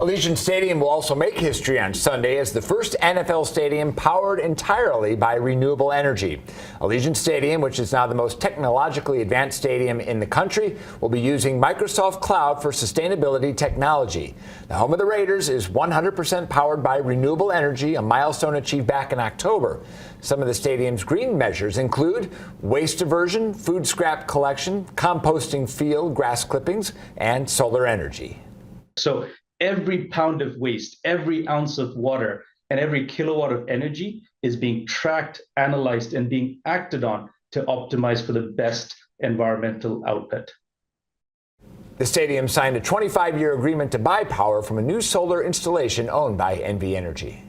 Allegiant Stadium will also make history on Sunday as the first NFL stadium powered entirely by renewable energy. Allegiant Stadium, which is now the most technologically advanced stadium in the country, will be using Microsoft Cloud for sustainability technology. The home of the Raiders is 100% powered by renewable energy, a milestone achieved back in October. Some of the stadium's green measures include waste diversion, food scrap collection, composting field grass clippings, and solar energy. So every pound of waste, every ounce of water, and every kilowatt of energy is being tracked, analyzed, and being acted on to optimize for the best environmental output. The stadium signed a 25-year agreement to buy power from a new solar installation owned by NV Energy.